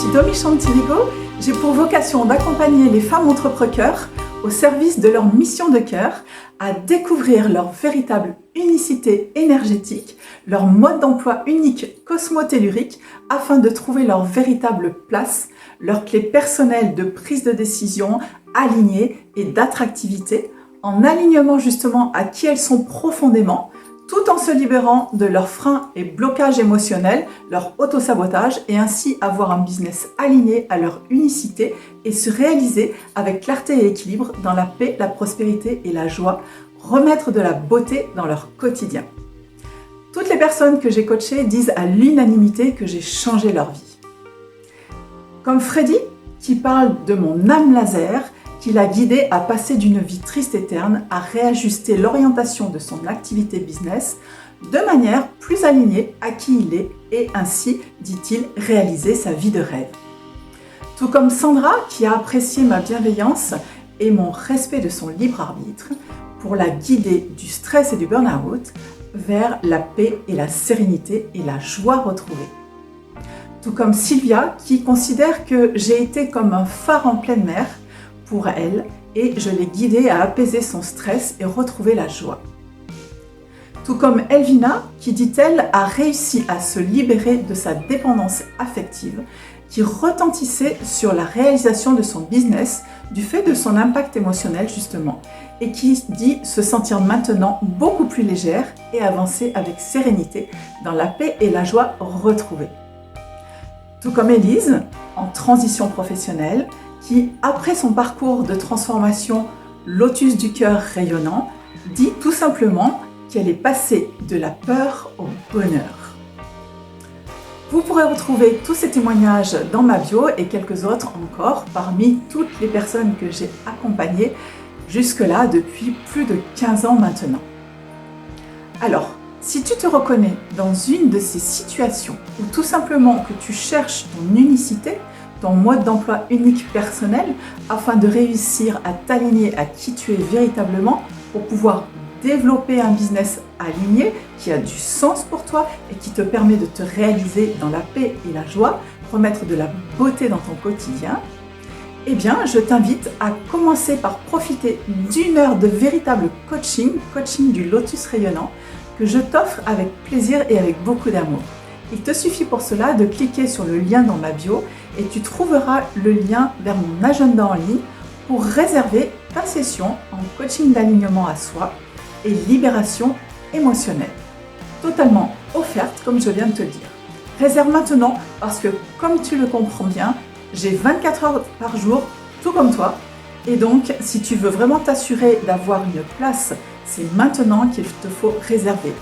suis Domi Chantiligo. J'ai pour vocation d'accompagner les femmes entrepreneurs au service de leur mission de cœur à découvrir leur véritable unicité énergétique, leur mode d'emploi unique cosmotellurique afin de trouver leur véritable place, leur clé personnelle de prise de décision alignée et d'attractivité, en alignement justement à qui elles sont profondément, tout en se libérant de leurs freins et blocages émotionnels, leur autosabotage et ainsi avoir un business aligné à leur unicité et se réaliser avec clarté et équilibre dans la paix, la prospérité et la joie, remettre de la beauté dans leur quotidien. Toutes les personnes que j'ai coachées disent à l'unanimité que j'ai changé leur vie. Comme Freddy, qui parle de mon âme laser, qui l'a guidé à passer d'une vie triste et terne à réajuster l'orientation de son activité business de manière plus alignée à qui il est et ainsi, dit-il, réaliser sa vie de rêve. Tout comme Sandra, qui a apprécié ma bienveillance et mon respect de son libre arbitre pour la guider du stress et du burn-out vers la paix et la sérénité et la joie retrouvée. Tout comme Sylvia, qui considère que j'ai été comme un phare en pleine mer pour elle et je l'ai guidée à apaiser son stress et retrouver la joie. Tout comme Elvina, qui dit-elle a réussi à se libérer de sa dépendance affective qui retentissait sur la réalisation de son business du fait de son impact émotionnel justement et qui dit se sentir maintenant beaucoup plus légère et avancer avec sérénité dans la paix et la joie retrouvée. Tout comme Élise, en transition professionnelle, qui, après son parcours de transformation Lotus du cœur rayonnant, dit tout simplement qu'elle est passée de la peur au bonheur. Vous pourrez retrouver tous ces témoignages dans ma bio et quelques autres encore parmi toutes les personnes que j'ai accompagnées jusque-là depuis plus de 15 ans maintenant. Alors, si tu te reconnais dans une de ces situations ou tout simplement que tu cherches ton unicité, ton mode d'emploi unique personnel afin de réussir à t'aligner à qui tu es véritablement pour pouvoir développer un business aligné qui a du sens pour toi et qui te permet de te réaliser dans la paix et la joie, remettre de la beauté dans ton quotidien, eh bien, je t'invite à commencer par profiter d'une heure de véritable coaching du Lotus rayonnant que je t'offre avec plaisir et avec beaucoup d'amour. Il te suffit pour cela de cliquer sur le lien dans ma bio et tu trouveras le lien vers mon agenda en ligne pour réserver ta session en coaching d'alignement à soi et libération émotionnelle. Totalement offerte comme je viens de te le dire. Réserve maintenant parce que comme tu le comprends bien, j'ai 24 heures par jour tout comme toi et donc si tu veux vraiment t'assurer d'avoir une place, c'est maintenant qu'il te faut réserver.